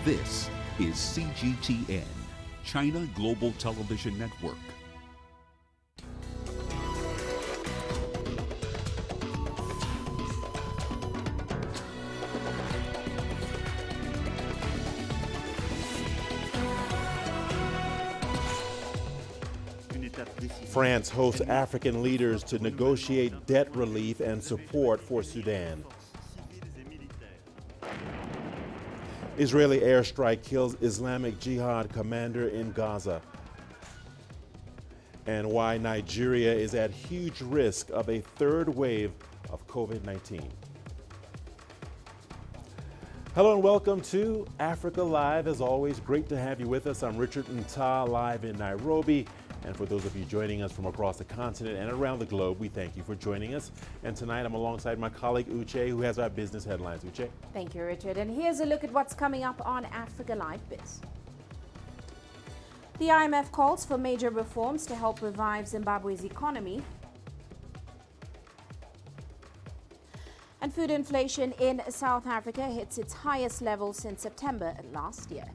This is CGTN, China Global Television Network. France hosts African leaders to negotiate debt relief and support for Sudan. Israeli airstrike kills Islamic Jihad commander in Gaza. And why Nigeria is at huge risk of a third wave of COVID-19. Hello and welcome to Africa Live. As always, great to have you with us. I'm Richard Nta, live in Nairobi. And for those of you joining us from across the continent and around the globe, we thank you for joining us. And tonight I'm alongside my colleague Uche, who has our business headlines. Uche? Thank you, Richard. And here's a look at what's coming up on Africa Live Biz. The IMF calls for major reforms to help revive Zimbabwe's economy. And food inflation in South Africa hits its highest level since September last year.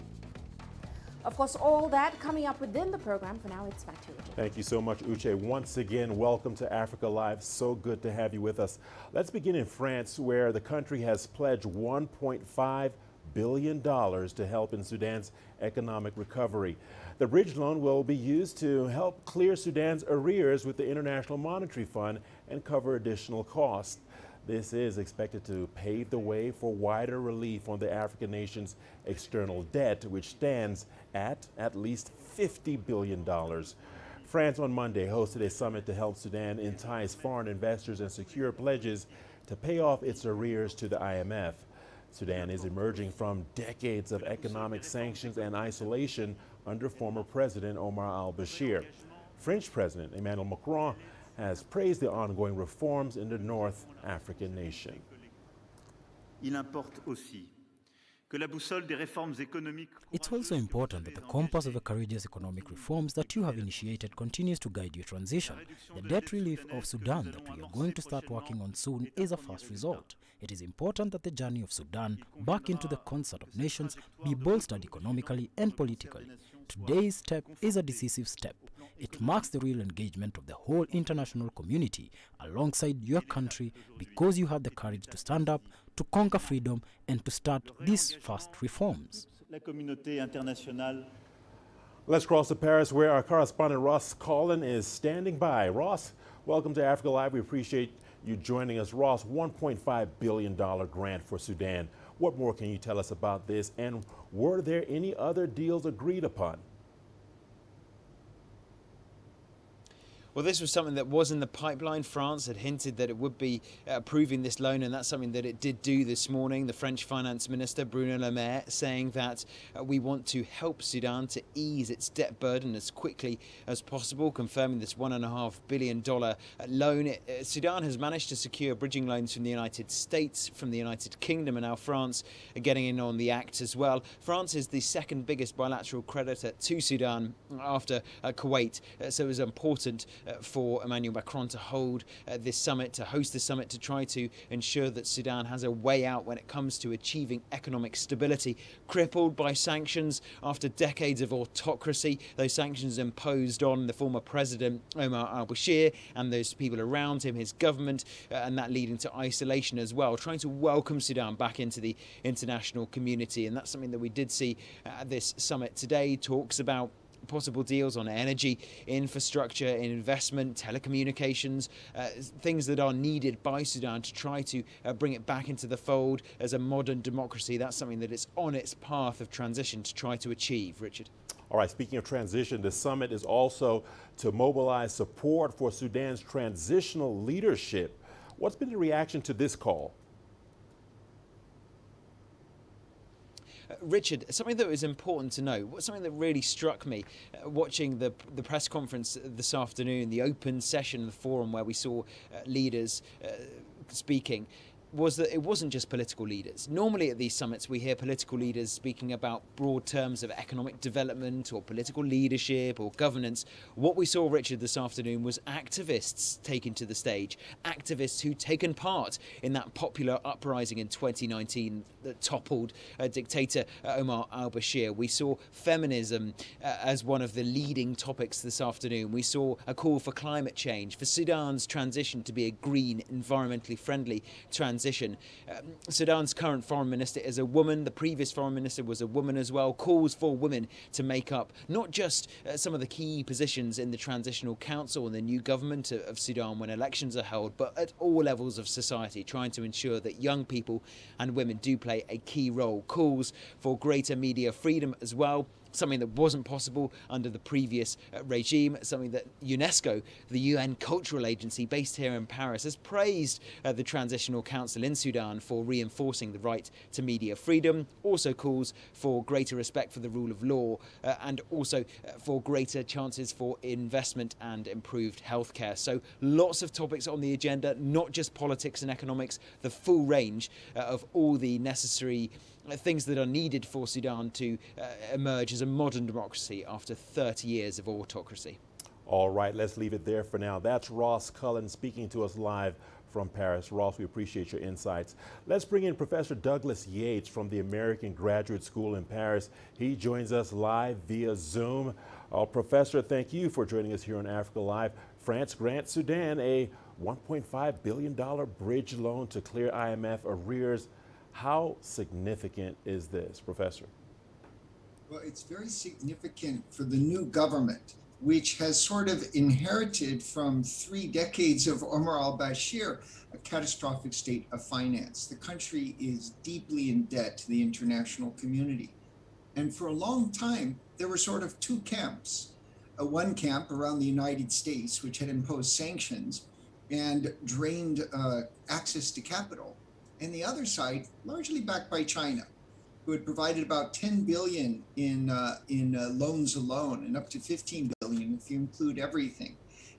Of course, all that coming up within the program. For now, it's back to you, Richard. Thank you so much, Uche. Once again, welcome to Africa Live. So good to have you with us. Let's begin in France, where the country has pledged $1.5 billion to help in Sudan's economic recovery. The bridge loan will be used to help clear Sudan's arrears with the International Monetary Fund and cover additional costs. This is expected to pave the way for wider relief on the African nation's external debt, which stands at least $50 billion. France on Monday hosted a summit to help Sudan entice foreign investors and secure pledges to pay off its arrears to the IMF. Sudan is emerging from decades of economic sanctions and isolation under former President Omar al-Bashir. French President Emmanuel Macron has praised the ongoing reforms in the North African nation. It's also important that the compass of the courageous economic reforms that you have initiated continues to guide your transition. The debt relief of Sudan that we are going to start working on soon is a first result. It is important that the journey of Sudan back into the concert of nations be bolstered economically and politically. Today's step is a decisive step. It marks the real engagement of the whole international community alongside your country because you have the courage to stand up, to conquer freedom, and to start these first reforms. Let's cross to Paris, where our correspondent Ross Collin is standing by. Ross, welcome to Africa Live. We appreciate you joining us. Ross, $1.5 billion grant for Sudan. What more can you tell us about this? And were there any other deals agreed upon? Well, this was something that was in the pipeline. France had hinted that it would be approving this loan, and that's something that it did do this morning. The French Finance Minister, Bruno Le Maire, saying that we want to help Sudan to ease its debt burden as quickly as possible, confirming this $1.5 billion loan. Sudan has managed to secure bridging loans from the United States, from the United Kingdom, and now France are getting in on the act as well. France is the second biggest bilateral creditor to Sudan after Kuwait, so it was important for Emmanuel Macron to hold this summit, to host this summit, to try to ensure that Sudan has a way out when it comes to achieving economic stability. Crippled by sanctions after decades of autocracy, those sanctions imposed on the former president Omar al-Bashir and those people around him, his government, and that leading to isolation as well, trying to welcome Sudan back into the international community. And that's something that we did see at this summit today. Talks about possible deals on energy, infrastructure, investment, telecommunications, things that are needed by Sudan to try to bring it back into the fold as a modern democracy. That's something that it's on its path of transition to try to achieve. Richard. All right, speaking of transition, the summit is also to mobilize support for Sudan's transitional leadership. What's been the reaction to this call? Richard, something that was important to know, something that really struck me watching the press conference this afternoon, the open session, the forum where we saw leaders speaking, was that it wasn't just political leaders. Normally at these summits we hear political leaders speaking about broad terms of economic development or political leadership or governance. What we saw, Richard, this afternoon was activists taken to the stage, activists who'd taken part in that popular uprising in 2019 that toppled dictator Omar al-Bashir. We saw feminism as one of the leading topics this afternoon. We saw a call for climate change, for Sudan's transition to be a green, environmentally friendly transition. Sudan's current foreign minister is a woman. The previous foreign minister was a woman as well. Calls for women to make up not just some of the key positions in the transitional council and the new government of Sudan when elections are held, but at all levels of society, trying to ensure that young people and women do play a key role. Calls for greater media freedom as well, something that wasn't possible under the previous regime, something that UNESCO, the UN cultural agency based here in Paris, has praised the Transitional Council in Sudan for reinforcing the right to media freedom. Also calls for greater respect for the rule of law and also for greater chances for investment and improved healthcare. So lots of topics on the agenda, not just politics and economics, the full range of all the necessary things that are needed for Sudan to emerge as a modern democracy after 30 years of autocracy. All right, let's leave it there for now. That's Ross Cullen speaking to us live from Paris. Ross, we appreciate your insights. Let's bring in Professor Douglas Yates from the American Graduate School in Paris. He joins us live via Zoom. Professor, thank you for joining us here on Africa Live. France grants Sudan a $1.5 billion bridge loan to clear IMF arrears. How significant is this, Professor? Well, it's very significant for the new government, which has sort of inherited from 3 decades of Omar al-Bashir a catastrophic state of finance. The country is deeply in debt to the international community. And for a long time, there were sort of 2 camps. One camp around the United States, which had imposed sanctions and drained access to capital. And the other side, largely backed by China, who had provided about 10 billion in loans alone, and up to 15 billion if you include everything.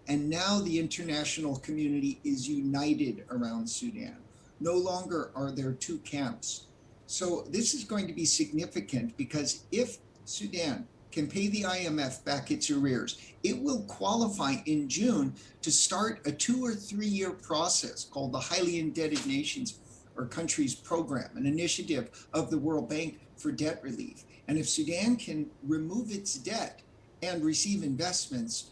And now the international community is united around Sudan. No longer are there 2 camps. So this is going to be significant because if Sudan can pay the IMF back its arrears, it will qualify in June to start a 2 or 3 year process called the Highly Indebted Nations or Countries Program, an initiative of the World Bank for debt relief. And if Sudan can remove its debt and receive investments,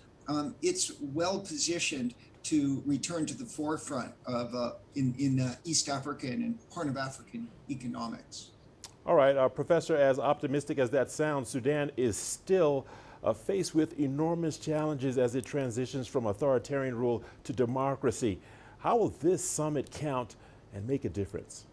it's well positioned to return to the forefront of in East Africa and in Horn of African economics. All right, Professor, as optimistic as that sounds, Sudan is still faced with enormous challenges as it transitions from authoritarian rule to democracy. How will this summit count and make a difference?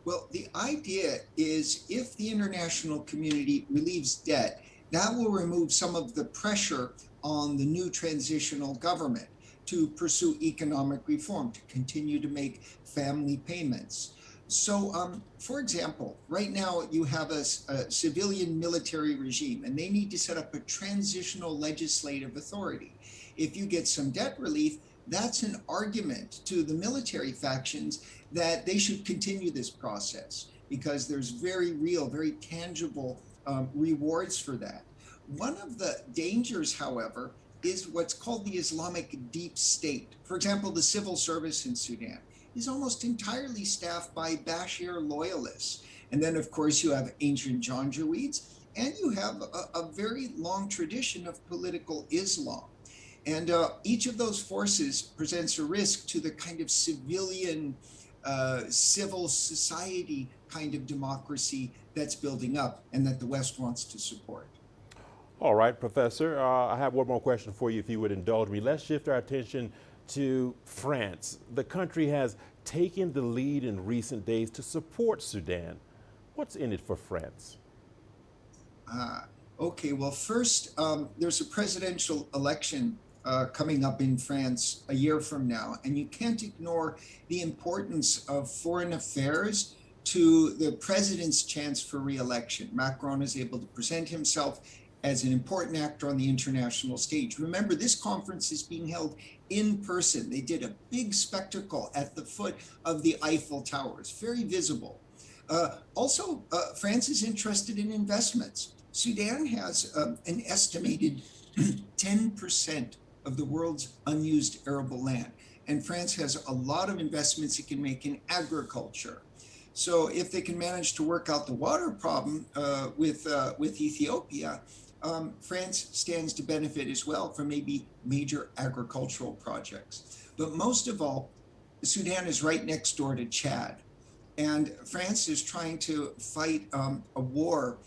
Well, the idea is if the international community relieves debt, that will remove some of the pressure on the new transitional government to pursue economic reform, to continue to make family payments. So, for example, right now you have a civilian military regime, and they need to set up a transitional legislative authority. If you get some debt relief, that's an argument to the military factions that they should continue this process because there's very real, very tangible rewards for that. One of the dangers, however, is what's called the Islamic deep state. For example, the civil service in Sudan is almost entirely staffed by Bashir loyalists. And then, of course, you have ancient Janjaweeds, and you have a very long tradition of political Islam. And each of those forces presents a risk to the kind of civilian, civil society kind of democracy that's building up and that the West wants to support. All right, Professor, I have one more question for you if you would indulge me. Let's shift our attention to France. The country has taken the lead in recent days to support Sudan. What's in it for France? Okay, well, first, there's a presidential election coming up in France a year from now, and you can't ignore the importance of foreign affairs to the president's chance for re-election. Macron is able to present himself as an important actor on the international stage. Remember, this conference is being held in person. They did a big spectacle at the foot of the Eiffel Towers, very visible. Also, France is interested in investments. Sudan has an estimated 10% of the world's unused arable land. And France has a lot of investments it can make in agriculture. So if they can manage to work out the water problem with Ethiopia, France stands to benefit as well from maybe major agricultural projects. But most of all, Sudan is right next door to Chad. And France is trying to fight a war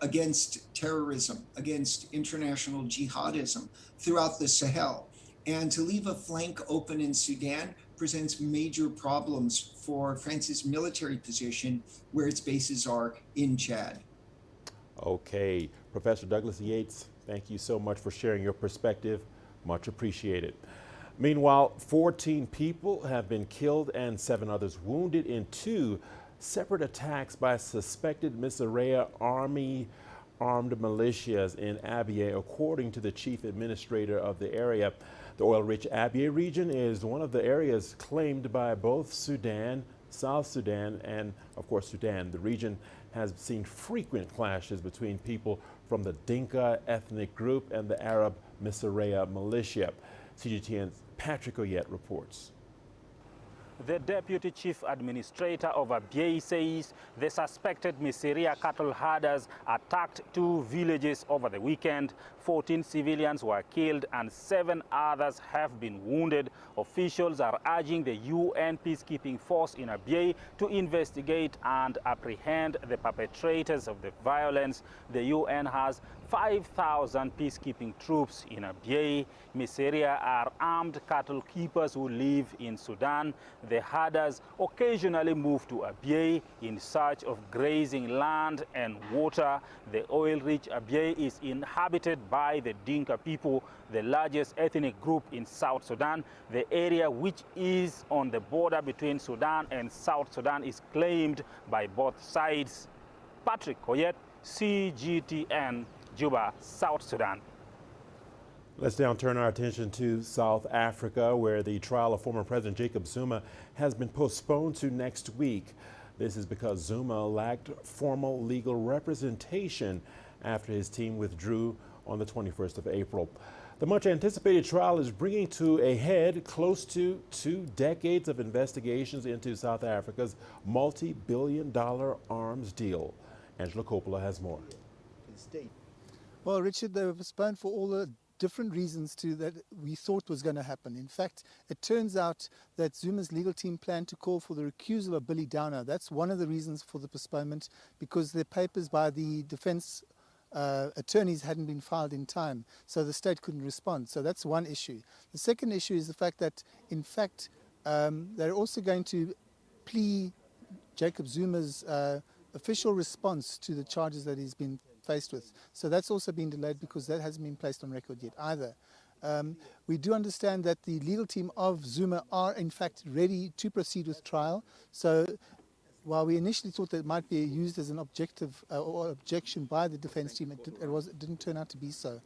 against terrorism, against international jihadism throughout the Sahel. And to leave a flank open in Sudan presents major problems for France's military position where its bases are in Chad. Okay, Professor Douglas Yates, thank you so much for sharing your perspective. Much appreciated. Meanwhile, 14 people have been killed and 7 others wounded in 2 separate attacks by suspected Israeli army armed militias in Abyei, according to the chief administrator of the area. The oil-rich Abyei region is one of the areas claimed by both Sudan, South Sudan, and of course Sudan. The region has seen frequent clashes between people from the Dinka ethnic group and the Arab Israeli militia. CGTN's Patrick Oyet reports. The deputy chief administrator of Abyei says the suspected Miseria cattle herders attacked 2 villages over the weekend. 14 civilians were killed and 7 others have been wounded. Officials are urging the UN peacekeeping force in Abyei to investigate and apprehend the perpetrators of the violence. The UN has 5,000 peacekeeping troops in Abyei. Miseria are armed cattle keepers who live in Sudan. The herders occasionally move to Abyei in search of grazing land and water. The oil-rich Abyei is inhabited by the Dinka people, the largest ethnic group in South Sudan. The area, which is on the border between Sudan and South Sudan, is claimed by both sides. Patrick Oyet, CGTN, Juba, South Sudan. Let's now turn our attention to South Africa, where the trial of former President Jacob Zuma has been postponed to next week. This is because Zuma lacked formal legal representation after his team withdrew on the 21st of April. The much anticipated trial is bringing to a head close to 2 decades of investigations into South Africa's multi-billion-dollar arms deal. Angela Coppola has more. Well, Richard, they were postponed for all the different reasons that we thought was going to happen. In fact, it turns out that Zuma's legal team planned to call for the recusal of Billy Downer. That's one of the reasons for the postponement, because the papers by the defense attorneys hadn't been filed in time, so the state couldn't respond. So that's one issue. The second issue is the fact that, in fact, they're also going to plea Jacob Zuma's official response to the charges that he's been faced with. So that's also been delayed because that hasn't been placed on record yet either. We do understand that the legal team of Zuma are in fact ready to proceed with trial. So while we initially thought that it might be used as an objective or objection by the defense team, it didn't turn out to be so.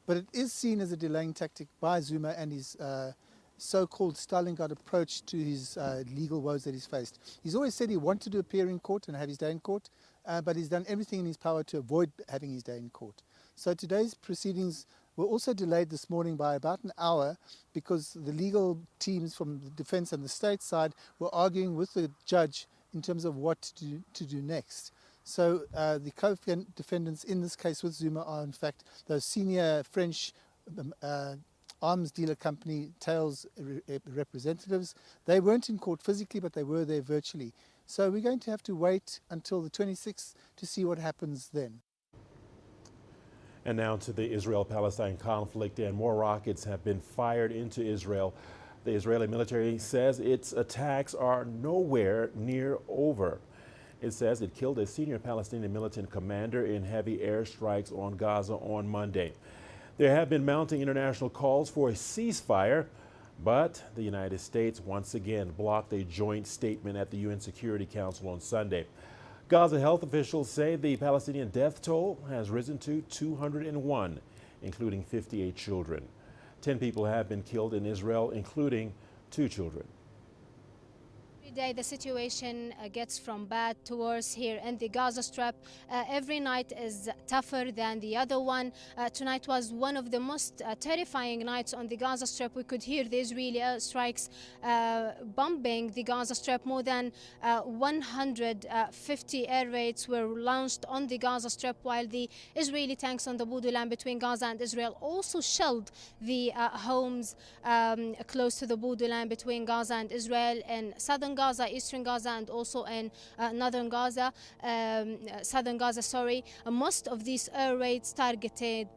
But it is seen as a delaying tactic by Zuma and his so-called Stalingrad approach to his legal woes that he's faced. He's always said he wanted to appear in court and have his day in court, but he's done everything in his power to avoid having his day in court. So today's proceedings were also delayed this morning by about an hour because the legal teams from the defense and the state side were arguing with the judge in terms of what to do next. So the co-defendants in this case with Zuma are in fact those senior French arms dealer company Tails representatives. They weren't in court physically, but they were there virtually. So we're going to have to wait until the 26th to see what happens then. And now to the Israel-Palestine conflict, and more rockets have been fired into Israel. The Israeli military says its attacks are nowhere near over. It says it killed a senior Palestinian militant commander in heavy airstrikes on Gaza on Monday. There have been mounting international calls for a ceasefire, but the United States once again blocked a joint statement at the UN Security Council on Sunday. Gaza health officials say the Palestinian death toll has risen to 201, including 58 children. 10 people have been killed in Israel, including 2 children. Every day the situation gets from bad to worse here in the Gaza Strip. Every night is tougher than the other one. Tonight was one of the most terrifying nights on the Gaza Strip. We could hear the Israeli strikes bombing the Gaza Strip. More than 150 air raids were launched on the Gaza Strip, while the Israeli tanks on the borderline between Gaza and Israel also shelled the homes close to the borderline between Gaza and Israel in southern Gaza, eastern Gaza, and also in northern Gaza, southern Gaza, sorry. Most of these air raids targeted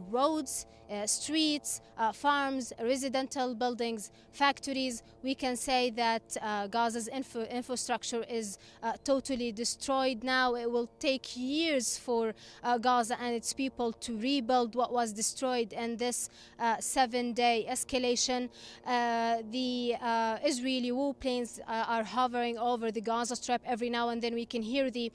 roads, streets, farms, residential buildings, factories. We can say that Gaza's infrastructure is totally destroyed now. It will take years for Gaza and its people to rebuild what was destroyed in this 7-day escalation. The Israeli warplanes are hovering over the Gaza Strip. Every now and then we can hear the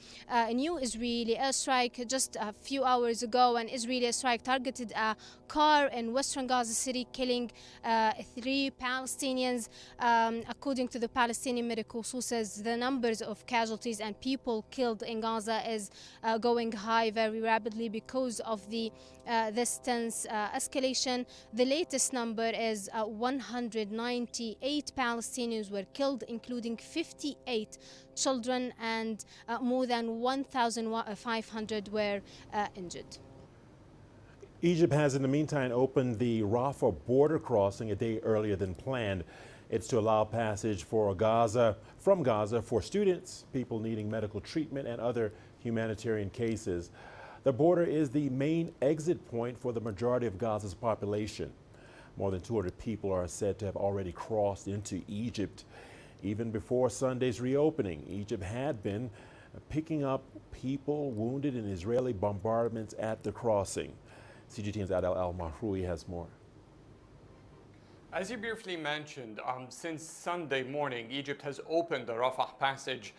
new Israeli airstrike. Just a few hours ago, an Israeli airstrike targeted a car in western Gaza City, killing 3 Palestinians. According to the Palestinian medical sources, the numbers of casualties and people killed in Gaza is going high very rapidly because of this tense escalation. The latest number is 198 Palestinians were killed, including 58 children, and more than 1,500 were injured. Egypt has in the meantime opened the Rafah border crossing a day earlier than planned. It's to allow passage from Gaza for students, people needing medical treatment, and other humanitarian cases. The border is the main exit point for the majority of Gaza's population. More than 200 people are said to have already crossed into Egypt. Even before Sunday's reopening, Egypt had been picking up people wounded in Israeli bombardments at the crossing. CGTN's Adel Al-Mahroui has more. As you briefly mentioned, since Sunday morning, Egypt has opened the Rafah passage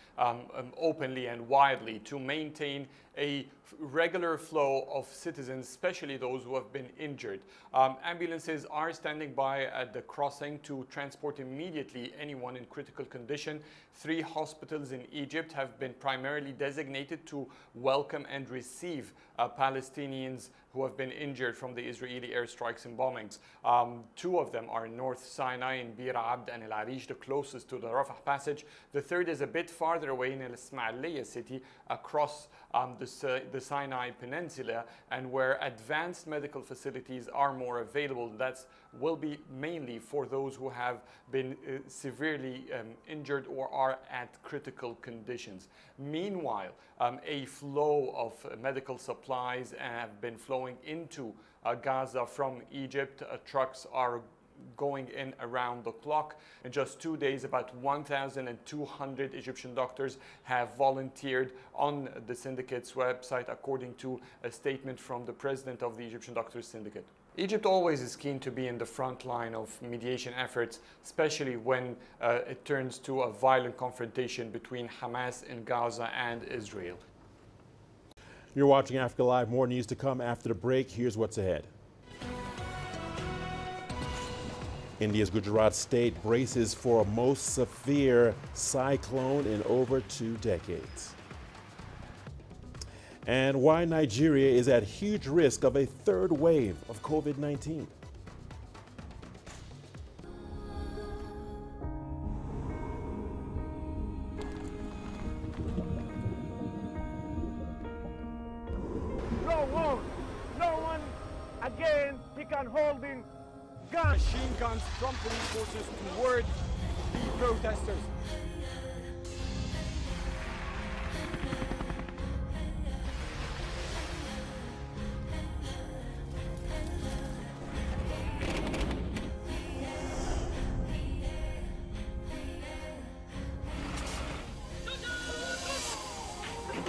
openly and widely to maintain a regular flow of citizens, especially those who have been injured. Ambulances are standing by at the crossing to transport immediately anyone in critical condition. 3 hospitals in Egypt have been primarily designated to welcome and receive Palestinians who have been injured from the Israeli airstrikes and bombings. 2 of them are in North Sinai, in Bir Abd and El Arish, the closest to the Rafah passage. The third is a bit farther away in El Ismailia city, across the Sinai Peninsula, and where advanced medical facilities are more available. That will be mainly for those who have been severely injured or are at critical conditions. Meanwhile, a flow of medical supplies have been flowing into Gaza from Egypt. Trucks are going in around the clock. In just 2 days, about 1,200 Egyptian doctors have volunteered on the syndicate's website, according to a statement from the president of the Egyptian Doctors Syndicate. Egypt always is keen to be in the front line of mediation efforts, especially when it turns to a violent confrontation between Hamas in Gaza and Israel. You're watching Africa Live. More news to come after the break. Here's what's ahead. India's Gujarat state braces for a most severe cyclone in over 2 decades. And why Nigeria is at huge risk of a 3rd wave of COVID-19. No one again, he can hold in guns. Machine guns from police forces towards the protesters.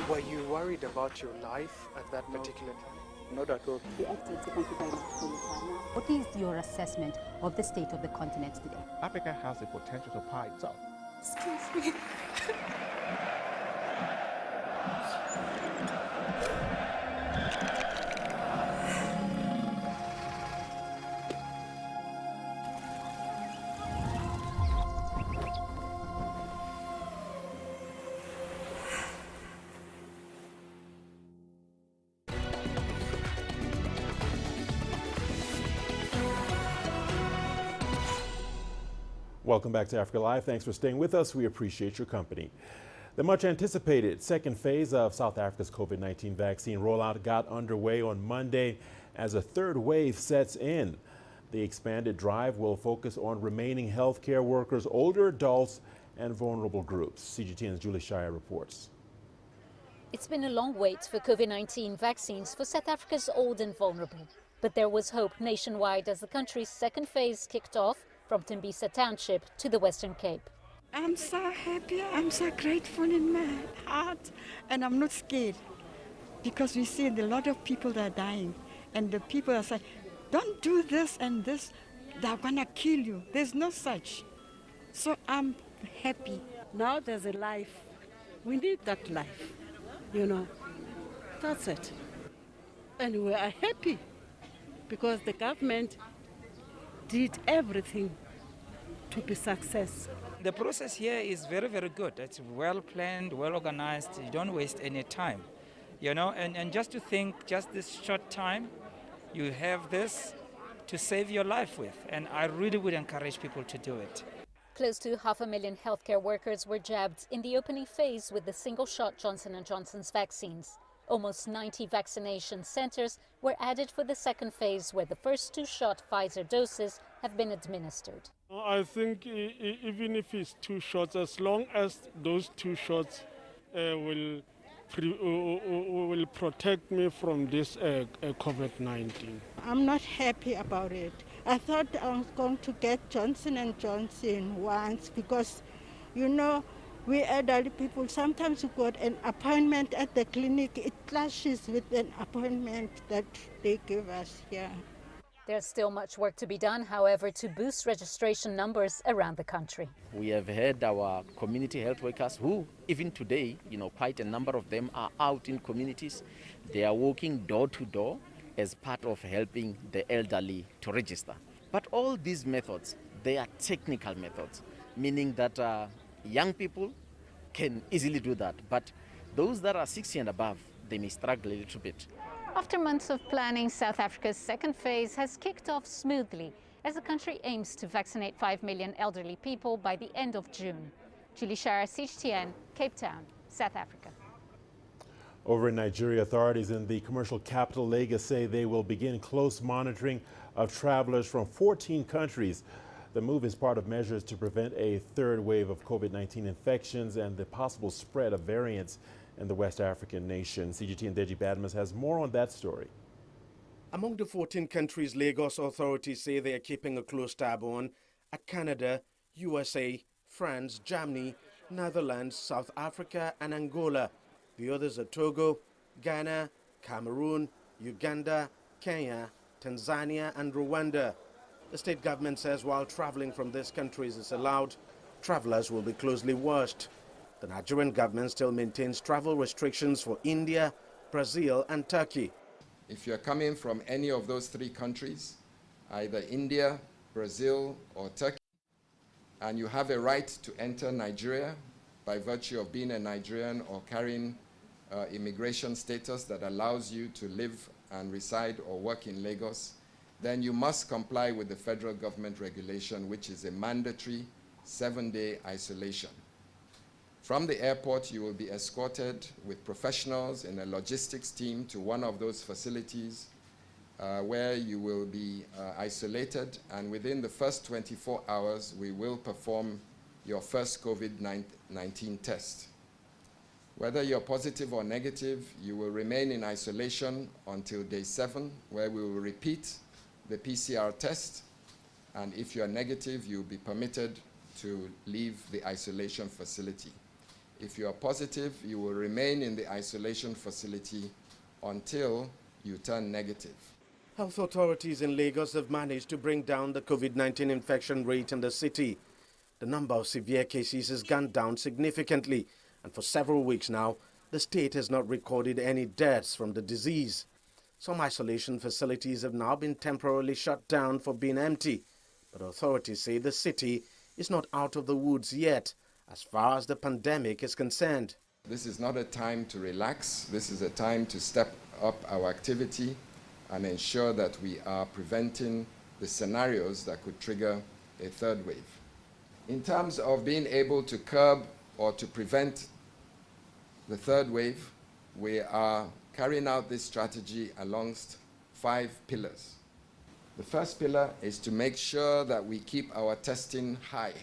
Were you worried about your life at that particular time? Not at all. Thank you very much for your time. What is your assessment of the state of the continent today? Africa has the potential to power itself. Excuse me. Welcome back to Africa Live. Thanks for staying with us. We appreciate your company. The much anticipated second phase of South Africa's COVID-19 vaccine rollout got underway on Monday as a third wave sets in. The expanded drive will focus on remaining healthcare workers, older adults, and vulnerable groups. CGTN's Julie Shire reports. It's been a long wait for COVID-19 vaccines for South Africa's old and vulnerable. But there was hope nationwide as the country's second phase kicked off from Tembisa Township to the Western Cape. I'm so happy, I'm so grateful in my heart, and I'm not scared because we see a lot of people that are dying, and the people are saying, don't do this and this, they're gonna kill you. There's no such. So I'm happy. Now there's a life. We need that life, you know. That's it. And we are happy because the government did everything to be success. The process here is very, very good. It's well planned, well organized. You don't waste any time, you know. And just to think, just this short time, you have this to save your life with. And I really would encourage people to do it. Close to 500,000 healthcare workers were jabbed in the opening phase with the single-shot Johnson & Johnson's vaccines. Almost 90 vaccination centers were added for the second phase, where the first two-shot Pfizer doses have been administered. I think even if it's 2 shots, as long as those 2 shots will protect me from this COVID-19. I'm not happy about it. I thought I was going to get Johnson & Johnson once because, you know, we elderly people, sometimes we got an appointment at the clinic. It clashes with an appointment that they give us here. There's still much work to be done, however, to boost registration numbers around the country. We have had our community health workers who, even today, you know, quite a number of them are out in communities. They are walking door to door as part of helping the elderly to register. But all these methods, they are technical methods, meaning that young people can easily do that. But those that are 60 and above, they may struggle a little bit. After months of planning, South Africa's second phase has kicked off smoothly as the country aims to vaccinate 5 million elderly people by the end of June. Julie Shara, CGTN, Cape Town, South Africa. Over in Nigeria, authorities in the commercial capital Lagos say they will begin close monitoring of travelers from 14 countries. The move is part of measures to prevent a third wave of COVID-19 infections and the possible spread of variants in the West African nation. CGTN Deji Badmus has more on that story. Among the 14 countries Lagos authorities say they are keeping a close tab on are Canada, USA, France, Germany, Netherlands, South Africa and Angola. The others are Togo, Ghana, Cameroon, Uganda, Kenya, Tanzania and Rwanda. The state government says while traveling from these countries is allowed, travelers will be closely watched. The Nigerian government still maintains travel restrictions for India, Brazil and Turkey. If you're coming from any of those 3 countries, either India, Brazil or Turkey, and you have a right to enter Nigeria by virtue of being a Nigerian or carrying immigration status that allows you to live and reside or work in Lagos, then you must comply with the federal government regulation, which is a mandatory 7-day isolation. From the airport, you will be escorted with professionals in a logistics team to one of those facilities where you will be isolated, and within the first 24 hours, we will perform your first COVID-19 test. Whether you're positive or negative, you will remain in isolation until day 7, where we will repeat the PCR test, and if you're negative, you'll be permitted to leave the isolation facility. If you are positive, you will remain in the isolation facility until you turn negative. Health authorities in Lagos have managed to bring down the COVID-19 infection rate in the city. The number of severe cases has gone down significantly, and for several weeks now, the state has not recorded any deaths from the disease. Some isolation facilities have now been temporarily shut down for being empty, but authorities say the city is not out of the woods yet, as far as the pandemic is concerned. This is not a time to relax. This is a time to step up our activity and ensure that we are preventing the scenarios that could trigger a third wave. In terms of being able to curb or to prevent the third wave, we are carrying out this strategy alongst 5 pillars. The first pillar is to make sure that we keep our testing high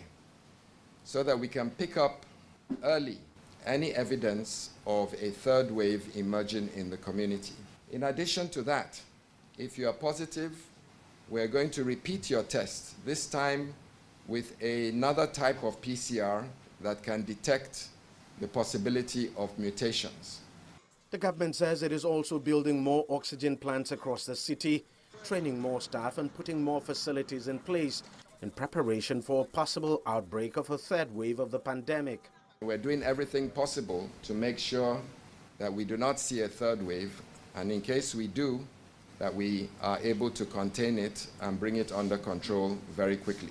so that we can pick up early any evidence of a third wave emerging in the community. In addition to that, if you are positive, we're going to repeat your test, this time with another type of PCR that can detect the possibility of mutations. The government says it is also building more oxygen plants across the city, training more staff and putting more facilities in place in preparation for a possible outbreak of a third wave of the pandemic. We're doing everything possible to make sure that we do not see a third wave, and in case we do, that we are able to contain it and bring it under control very quickly.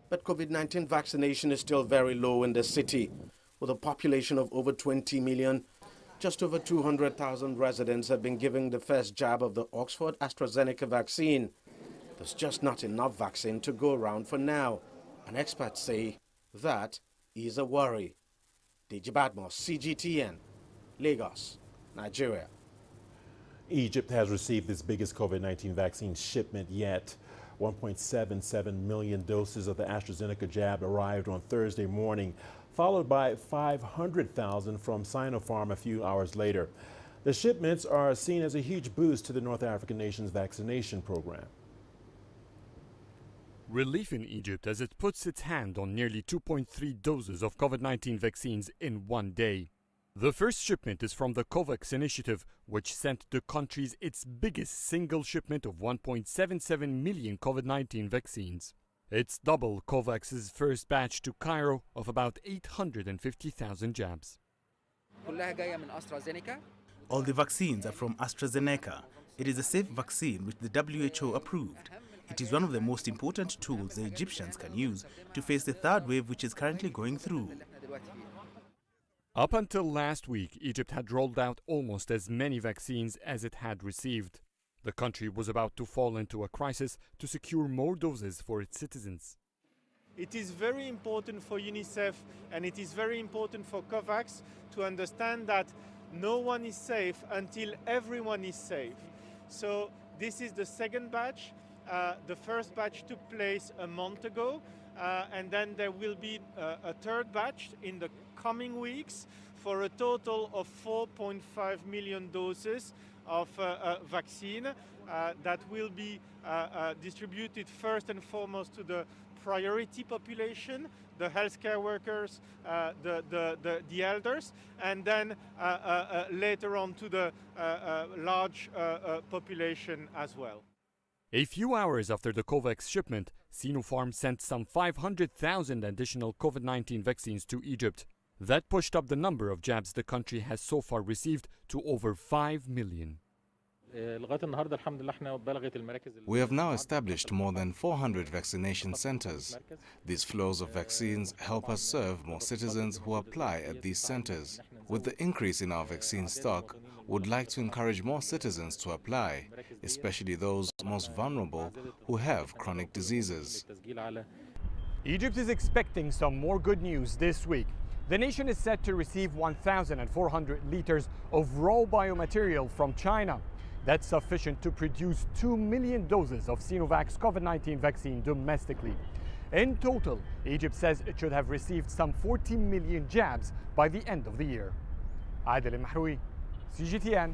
But COVID-19 vaccination is still very low in the city. With a population of over 20 million, just over 200,000 residents have been given the first jab of the Oxford AstraZeneca vaccine. There's just not enough vaccine to go around for now, and experts say that is a worry. Deji Badmos, CGTN, Lagos, Nigeria. Egypt has received its biggest COVID-19 vaccine shipment yet. 1.77 million doses of the AstraZeneca jab arrived on Thursday morning, followed by 500,000 from Sinopharm a few hours later. The shipments are seen as a huge boost to the North African nation's vaccination program. Relief in Egypt as it puts its hand on nearly 2.3 doses of COVID-19 vaccines in one day. The first shipment is from the COVAX initiative, which sent the countries its biggest single shipment of 1.77 million COVID-19 vaccines. It's double COVAX's first batch to Cairo of about 850,000 jabs. All the vaccines are from AstraZeneca. It is a safe vaccine which the WHO approved. It is one of the most important tools the Egyptians can use to face the third wave which is currently going through. Up until last week, Egypt had rolled out almost as many vaccines as it had received. The country was about to fall into a crisis to secure more doses for its citizens. It is very important for UNICEF and it is very important for COVAX to understand that no one is safe until everyone is safe. So this is the second batch. The first batch took place a month ago, and then there will be a third batch in the coming weeks for a total of 4.5 million doses of vaccine that will be distributed first and foremost to the priority population, the healthcare workers, the elders, and then later on to the large population as well. A few hours after the COVAX shipment, Sinopharm sent some 500,000 additional COVID-19 vaccines to Egypt. That pushed up the number of jabs the country has so far received to over 5 million. We have now established more than 400 vaccination centers. These flows of vaccines help us serve more citizens who apply at these centers. With the increase in our vaccine stock, we would like to encourage more citizens to apply, especially those most vulnerable who have chronic diseases. Egypt is expecting some more good news this week. The nation is set to receive 1,400 liters of raw biomaterial from China. That's sufficient to produce 2 million doses of Sinovac's COVID-19 vaccine domestically. In total, Egypt says it should have received some 40 million jabs by the end of the year. Adil Mahroui, CGTN,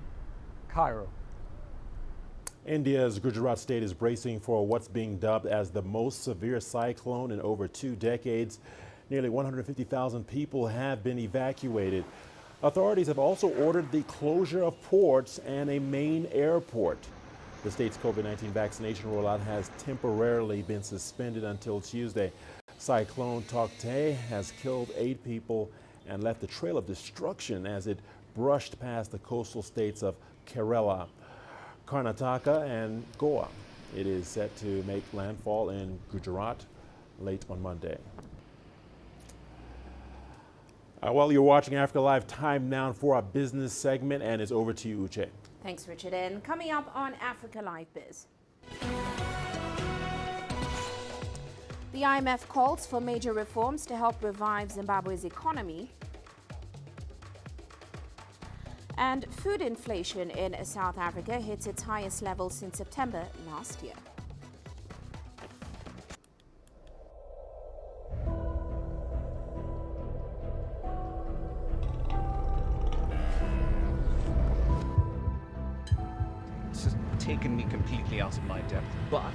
Cairo. India's Gujarat state is bracing for what's being dubbed as the most severe cyclone in over 2 decades. Nearly 150,000 people have been evacuated. Authorities have also ordered the closure of ports and a main airport. The state's COVID-19 vaccination rollout has temporarily been suspended until Tuesday. Cyclone Tauktae has killed 8 people and left a trail of destruction as it brushed past the coastal states of Kerala, Karnataka, and Goa. It is set to make landfall in Gujarat late on Monday. While you're watching Africa Live, time now for our business segment, and it's over to you, Uche. Thanks, Richard. And coming up on Africa Live Biz. The IMF calls for major reforms to help revive Zimbabwe's economy. And food inflation in South Africa hits its highest level since September last year. It's just taken me completely out of my depth, but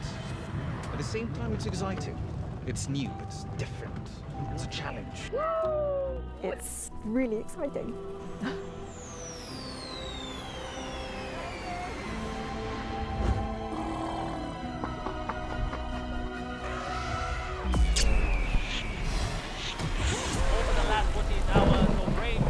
at the same time it's exciting. It's new, it's different, it's a challenge. It's really exciting. Over the last 14 hours of rain.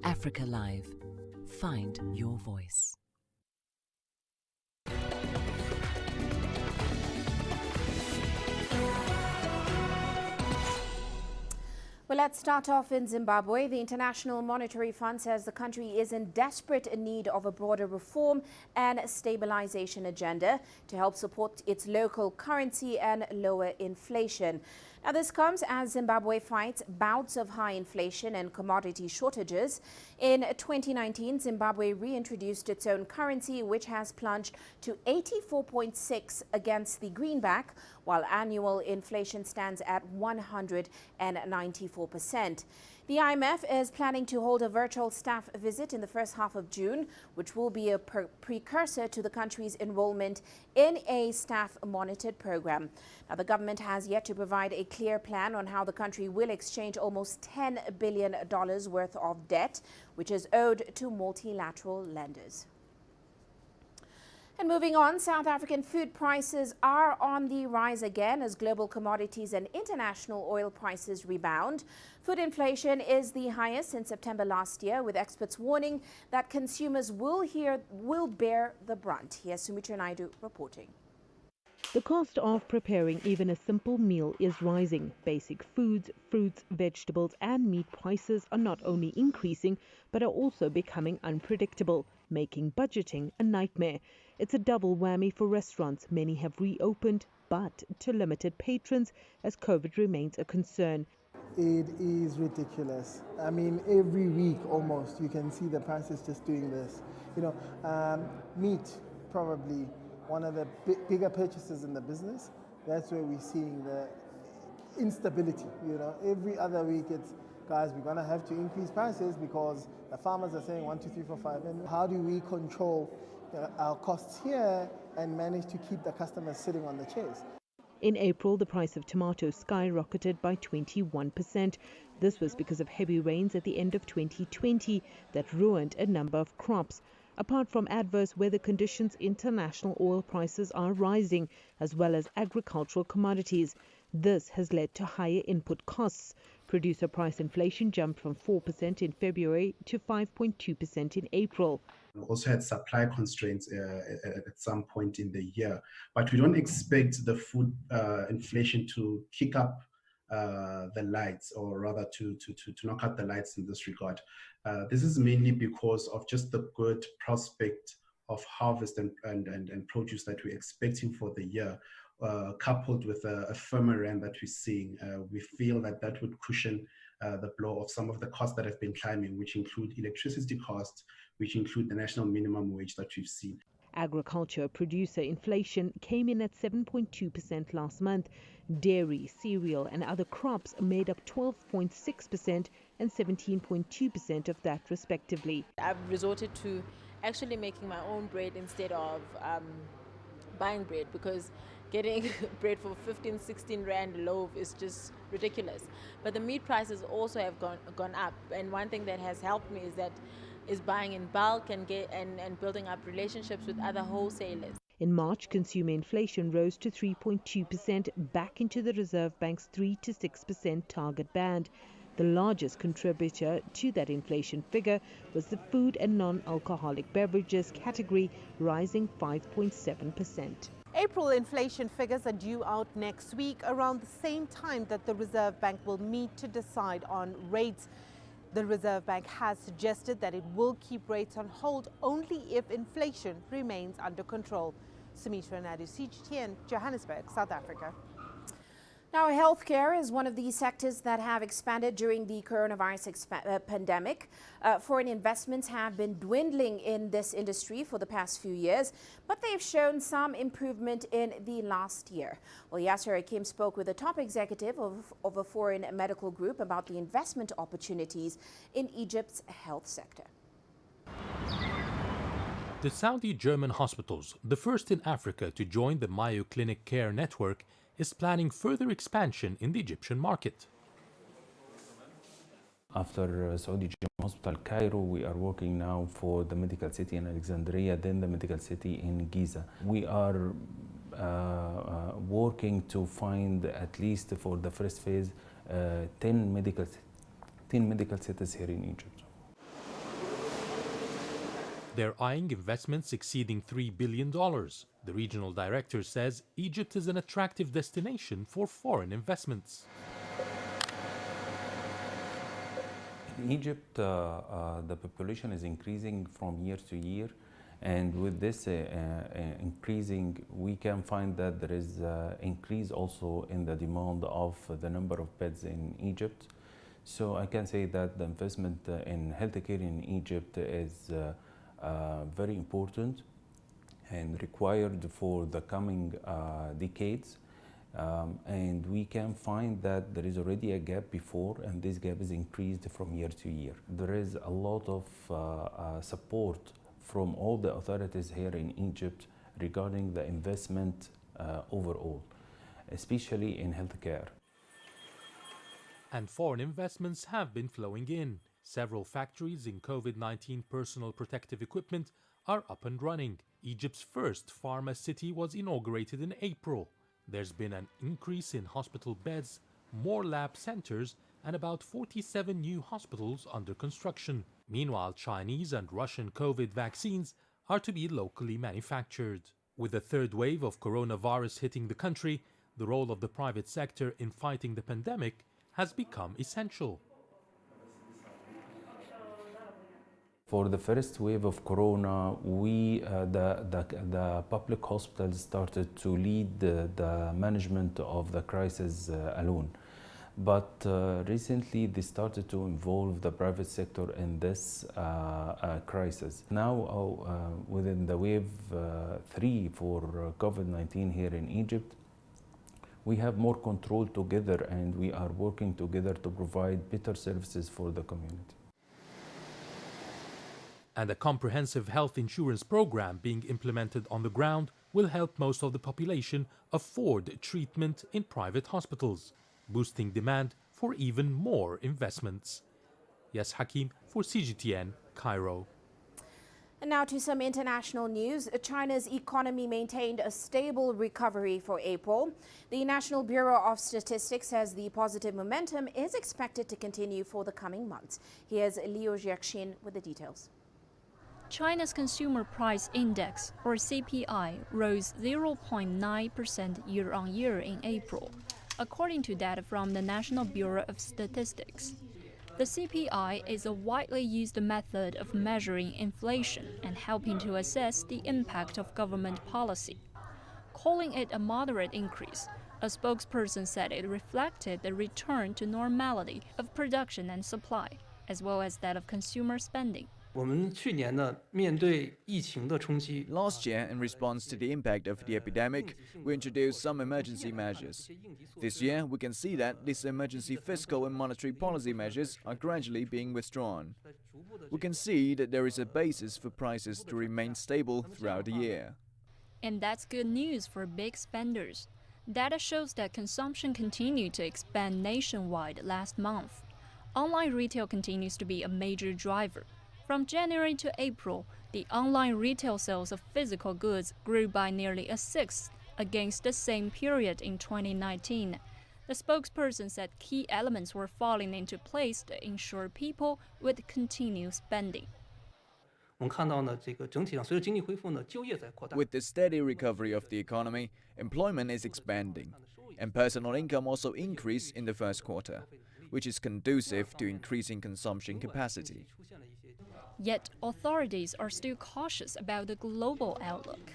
Africa Live. Find your voice. Well, let's start off in Zimbabwe. The International Monetary Fund says the country is in desperate need of a broader reform and stabilization agenda to help support its local currency and lower inflation. Now, this comes as Zimbabwe fights bouts of high inflation and commodity shortages. In 2019, Zimbabwe reintroduced its own currency, which has plunged to 84.6 against the greenback, while annual inflation stands at 194%. The IMF is planning to hold a virtual staff visit in the first half of June, which will be a precursor to the country's enrollment in a staff-monitored program. Now, the government has yet to provide a clear plan on how the country will exchange almost $10 billion worth of debt, which is owed to multilateral lenders. And moving on, South African food prices are on the rise again as global commodities and international oil prices rebound. Food inflation is the highest since September last year, with experts warning that consumers will bear the brunt. Here's Richard Nta reporting. The cost of preparing even a simple meal is rising. Basic foods, fruits, vegetables and meat prices are not only increasing but are also becoming unpredictable, making budgeting a nightmare. It's a double whammy for restaurants. Many have reopened, but to limited patrons as COVID remains a concern. It is ridiculous. I mean, every week almost you can see the prices just doing this. Meat, probably one of the bigger purchases in the business. That's where we're seeing the instability. Every other week it's, guys, we're going to have to increase prices because the farmers are saying 1, 2, 3, 4, 5. And how do we control our costs here and manage to keep the customers sitting on the chairs? In April, the price of tomatoes skyrocketed by 21%. This was because of heavy rains at the end of 2020 that ruined a number of crops. Apart from adverse weather conditions, international oil prices are rising, as well as agricultural commodities. This has led to higher input costs. Producer price inflation jumped from 4% in February to 5.2% in April. We also had supply constraints at some point in the year, but we don't expect the food inflation to kick up the lights, or rather to knock out the lights in this regard. This is mainly because of just the good prospect of harvest and produce that we're expecting for the year, coupled with a firmer rand that we're seeing. We feel that would cushion the blow of some of the costs that have been climbing, which include electricity costs, which include the national minimum wage that we've seen. Agriculture producer inflation came in at 7.2% last month. Dairy, cereal and other crops made up 12.6% and 17.2% of that respectively. I've resorted to actually making my own bread instead of buying bread, because getting bread for 15, 16 rand a loaf is just ridiculous. But the meat prices also have gone up, and one thing that has helped me is buying in bulk and building up relationships with other wholesalers. In March, consumer inflation rose to 3.2%, back into the Reserve Bank's 3 to 6% target band. The largest contributor to that inflation figure was the food and non-alcoholic beverages category, rising 5.7%. April inflation figures are due out next week, around the same time that the Reserve Bank will meet to decide on rates. The Reserve Bank has suggested that it will keep rates on hold only if inflation remains under control. Sumitra Nadu, CGTN, Johannesburg, South Africa. Now, healthcare is one of the sectors that have expanded during the coronavirus pandemic. Foreign investments have been dwindling in this industry for the past few years, but they've shown some improvement in the last year. Well, Yasser Hakim spoke with the top executive of a foreign medical group about the investment opportunities in Egypt's health sector. The Saudi-German hospitals, the first in Africa to join the Mayo Clinic Care Network, is planning further expansion in the Egyptian market. After Saudi German Hospital Cairo, we are working now for the medical city in Alexandria, then the medical city in Giza. We are working to find, at least for the first phase, 10 medical cities here in Egypt. They're eyeing investments exceeding $3 billion. The regional director says Egypt is an attractive destination for foreign investments. In Egypt, the population is increasing from year to year, and with this increasing, we can find that there is increase also in the demand of the number of beds in Egypt. So I can say that the investment in healthcare in Egypt is very important and required for the coming decades. And we can find that there is already a gap before, and this gap is increased from year to year. There is a lot of support from all the authorities here in Egypt regarding the investment overall, especially in healthcare. And foreign investments have been flowing in. Several factories in COVID-19 personal protective equipment are up and running. Egypt's first pharma city was inaugurated in April. There's been an increase in hospital beds, more lab centers, and about 47 new hospitals under construction. Meanwhile, Chinese and Russian COVID vaccines are to be locally manufactured. With the third wave of coronavirus hitting the country, the role of the private sector in fighting the pandemic has become essential. For the first wave of corona, the public hospitals started to lead the management of the crisis alone. But recently they started to involve the private sector in this crisis. Now, within the wave 3 for COVID-19 here in Egypt, we have more control together, and we are working together to provide better services for the community. And a comprehensive health insurance program being implemented on the ground will help most of the population afford treatment in private hospitals, boosting demand for even more investments. Yes, Hakim for CGTN, Cairo. And now to some international news. China's economy maintained a stable recovery for April. The National Bureau of Statistics says the positive momentum is expected to continue for the coming months. Here's Liu Jiaxin with the details. China's Consumer Price Index, or CPI, rose 0.9% year-on-year in April, according to data from the National Bureau of Statistics. The CPI is a widely used method of measuring inflation and helping to assess the impact of government policy. Calling it a moderate increase, a spokesperson said it reflected the return to normality of production and supply, as well as that of consumer spending. Last year, in response to the impact of the epidemic, we introduced some emergency measures. This year, we can see that these emergency fiscal and monetary policy measures are gradually being withdrawn. We can see that there is a basis for prices to remain stable throughout the year. And that's good news for big spenders. Data shows that consumption continued to expand nationwide last month. Online retail continues to be a major driver. From January to April, the online retail sales of physical goods grew by nearly a sixth against the same period in 2019. The spokesperson said key elements were falling into place to ensure people would continue spending. With the steady recovery of the economy, employment is expanding, and personal income also increased in the first quarter, which is conducive to increasing consumption capacity. Yet authorities are still cautious about the global outlook.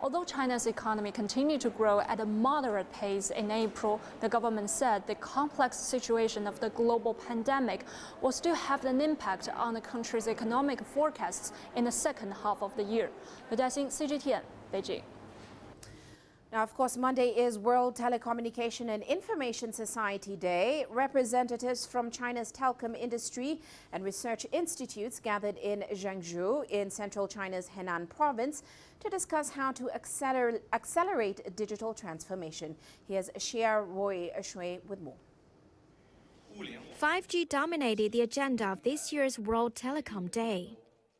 Although China's economy continued to grow at a moderate pace in April, the government said the complex situation of the global pandemic will still have an impact on the country's economic forecasts in the second half of the year. Liu CGTN, Beijing. Now, of course, Monday is World Telecommunication and Information Society Day. Representatives from China's telecom industry and research institutes gathered in Zhengzhou in central China's Henan province to discuss how to accelerate digital transformation. Here's Xia Roy Shui with more. 5G dominated the agenda of this year's World Telecom Day.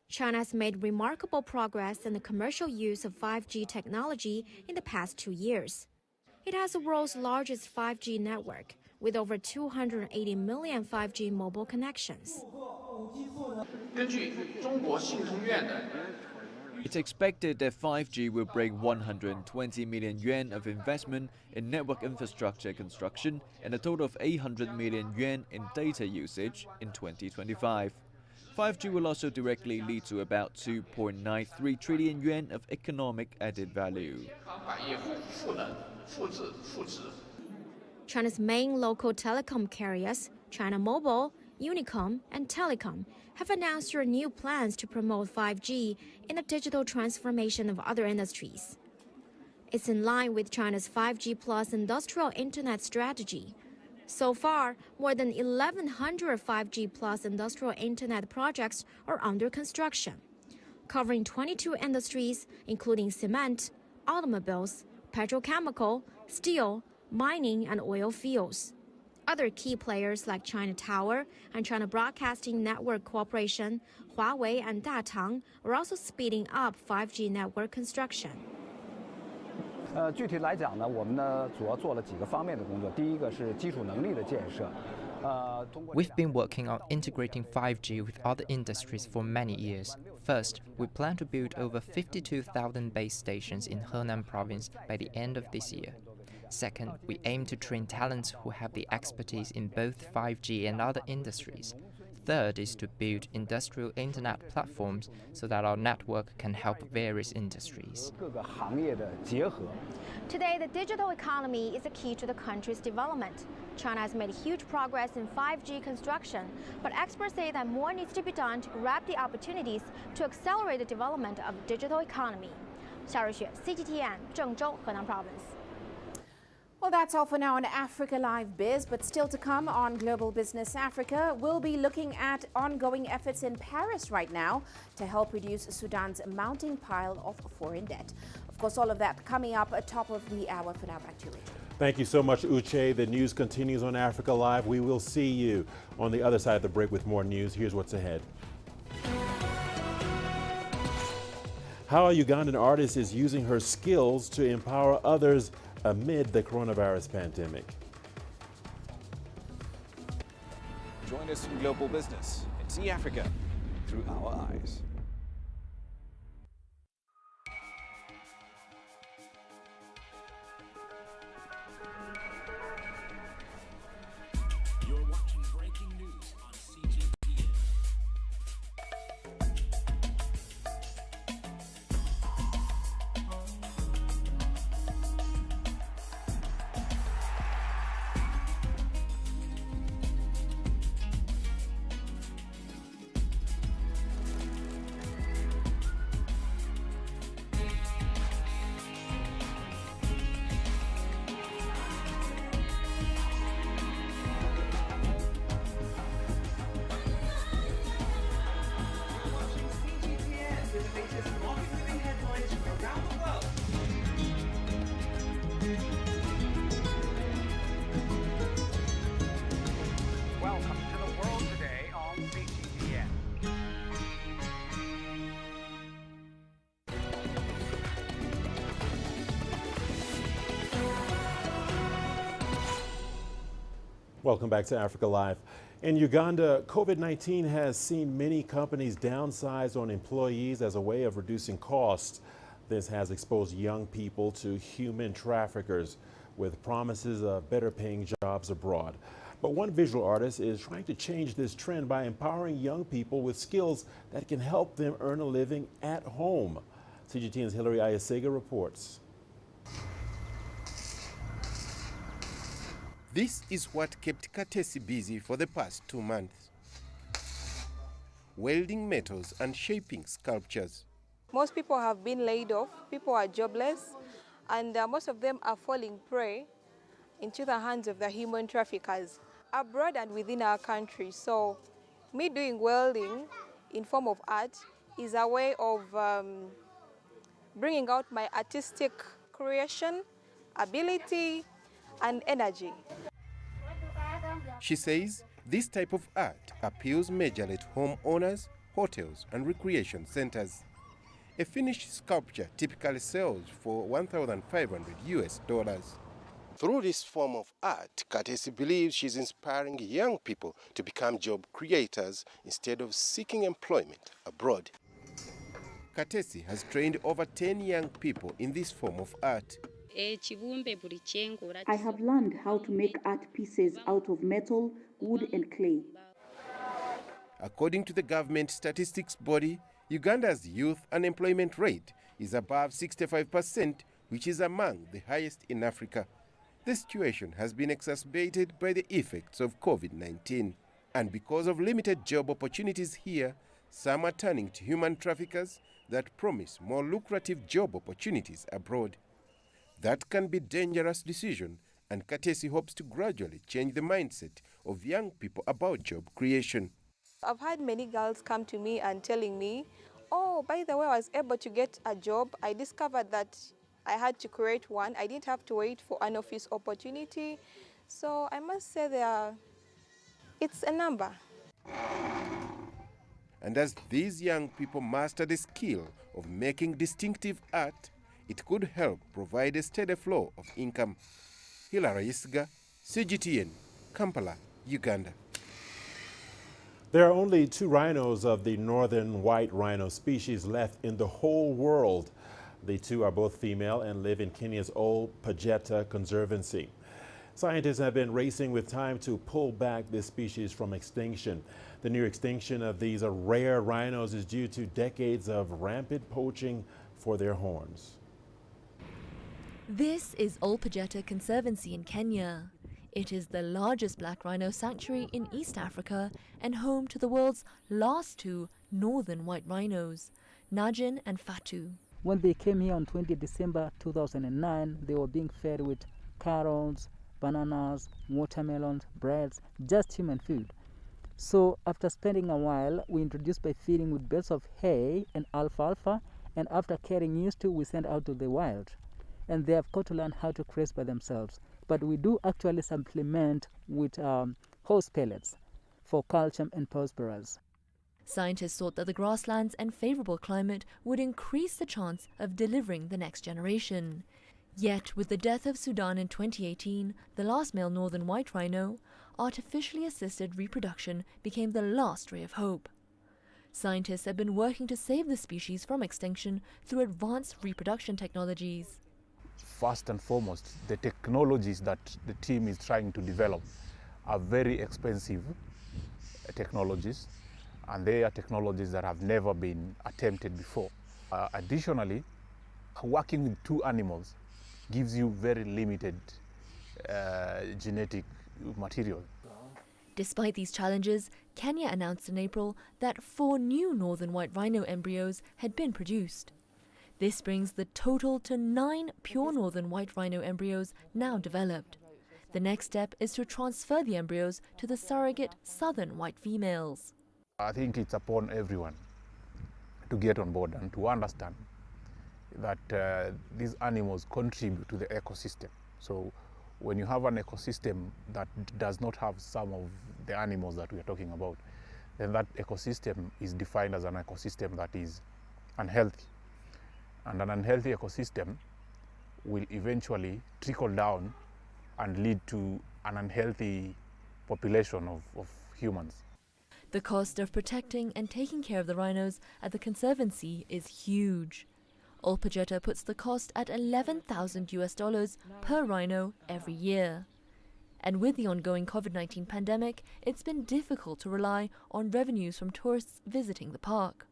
China has made remarkable progress in the commercial use of 5G technology in the past 2 years. It has the world's largest 5G network, with over 280 million 5G mobile connections. It's expected that 5G will bring 120 million yuan of investment in network infrastructure construction and a total of 800 million yuan in data usage in 2025. 5G will also directly lead to about 2.93 trillion yuan of economic added value. China's main local telecom carriers, China Mobile, Unicom, and Telecom, have announced their new plans to promote 5G in the digital transformation of other industries. It's in line with China's 5G plus industrial internet strategy. So far, more than 1,100 5G plus industrial internet projects are under construction, covering 22 industries, including cement, automobiles, petrochemical, steel, mining, and oil fields. Other key players like China Tower and China Broadcasting Network Corporation, Huawei, and Datang are also speeding up 5G network construction. 具体来讲呢，我们呢主要做了几个方面的工作。第一个是基础能力的建设。We've been working on integrating 5G with other industries for many years. First, we plan to build over 52,000 base stations in Henan province by the end of this year. Second, we aim to train talents who have the expertise in both 5G and other industries. Third is to build industrial internet platforms so that our network can help various industries. Today, the digital economy is a key to the country's development. China has made huge progress in 5G construction, but experts say that more needs to be done to grab the opportunities to accelerate the development of the digital economy. Xia Ruixue, CGTN, Zhengzhou, Henan Province. Well, that's all for now on Africa Live Biz, but still to come on Global Business Africa, we'll be looking at ongoing efforts in Paris right now to help reduce Sudan's mounting pile of foreign debt. Of course, all of that coming up at top of the hour. For now, back to you, Richard. Thank you so much, Uche. The news continues on Africa Live. We will see you on the other side of the break with more news. Here's what's ahead. How a Ugandan artist is using her skills to empower others amid the coronavirus pandemic. Join us in Global Business and see Africa through our eyes. You're watching breaking news on CGTN. Welcome back to Africa Live. In Uganda, COVID-19 has seen many companies downsize on employees as a way of reducing costs. This has exposed young people to human traffickers with promises of better paying jobs abroad. But one visual artist is trying to change this trend by empowering young people with skills that can help them earn a living at home. CGTN's Hilary Ayasega reports. This is what kept Katesi busy for the past 2 months. Welding metals and shaping sculptures. Most people have been laid off, people are jobless, and most of them are falling prey into the hands of the human traffickers abroad and within our country. So me doing welding in form of art is a way of bringing out my artistic creation, ability, and energy. She says this type of art appeals majorly to homeowners, hotels, and recreation centers. A finished sculpture typically sells for $1,500. Through this form of art, Katesi believes she's inspiring young people to become job creators instead of seeking employment abroad. Katesi has trained over 10 young people in this form of art. I have learned how to make art pieces out of metal, wood, and clay. According to the government statistics body, Uganda's youth unemployment rate is above 65%, which is among the highest in Africa. The situation has been exacerbated by the effects of COVID-19. And because of limited job opportunities here, some are turning to human traffickers that promise more lucrative job opportunities abroad. That can be a dangerous decision, and Katesi hopes to gradually change the mindset of young people about job creation. I've had many girls come to me and telling me, oh, by the way, I was able to get a job. I discovered that I had to create one. I didn't have to wait for an office opportunity. So I must say it's a number. And as these young people master the skill of making distinctive art, it could help provide a steady flow of income. Hilary Ayasega, CGTN, Kampala, Uganda. There are only 2 rhinos of the northern white rhino species left in the whole world. The 2 are both female and live in Kenya's Old Pajeta Conservancy. Scientists have been racing with time to pull back this species from extinction. The near extinction of these rare rhinos is due to decades of rampant poaching for their horns. This is Old Pajeta Conservancy in Kenya. It is the largest black rhino sanctuary in East Africa and home to the world's last 2 northern white rhinos, Najin and Fatu. When they came here on 20 December 2009, they were being fed with carrots, bananas, watermelons, breads, just human food. So after spending a while, we introduced by feeding with beds of hay and alfalfa, and after getting used to, we sent out to the wild. And they have got to learn how to graze by themselves. But we do actually supplement with horse pellets for calcium and phosphorus. Scientists thought that the grasslands and favorable climate would increase the chance of delivering the next generation. Yet, with the death of Sudan in 2018, the last male northern white rhino, artificially assisted reproduction became the last ray of hope. Scientists have been working to save the species from extinction through advanced reproduction technologies. First and foremost, the technologies that the team is trying to develop are very expensive technologies, and they are technologies that have never been attempted before. Additionally, working with 2 animals gives you very limited genetic material. Despite these challenges, Kenya announced in April that 4 new northern white rhino embryos had been produced. This brings the total to 9 pure northern white rhino embryos now developed. The next step is to transfer the embryos to the surrogate southern white females. I think it's upon everyone to get on board and to understand that these animals contribute to the ecosystem. So when you have an ecosystem that does not have some of the animals that we are talking about, then that ecosystem is defined as an ecosystem that is unhealthy. And an unhealthy ecosystem will eventually trickle down and lead to an unhealthy population of humans. The cost of protecting and taking care of the rhinos at the Conservancy is huge. Olpejeta puts the cost at $11,000 per rhino every year. And with the ongoing COVID-19 pandemic, it's been difficult to rely on revenues from tourists visiting the park.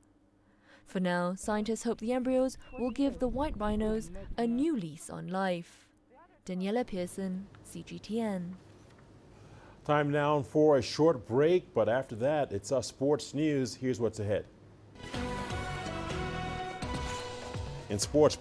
For now, scientists hope the embryos will give the white rhinos a new lease on life. Daniela Pearson, CGTN. Time now for a short break, but after that, it's our sports news. Here's what's ahead. In sports,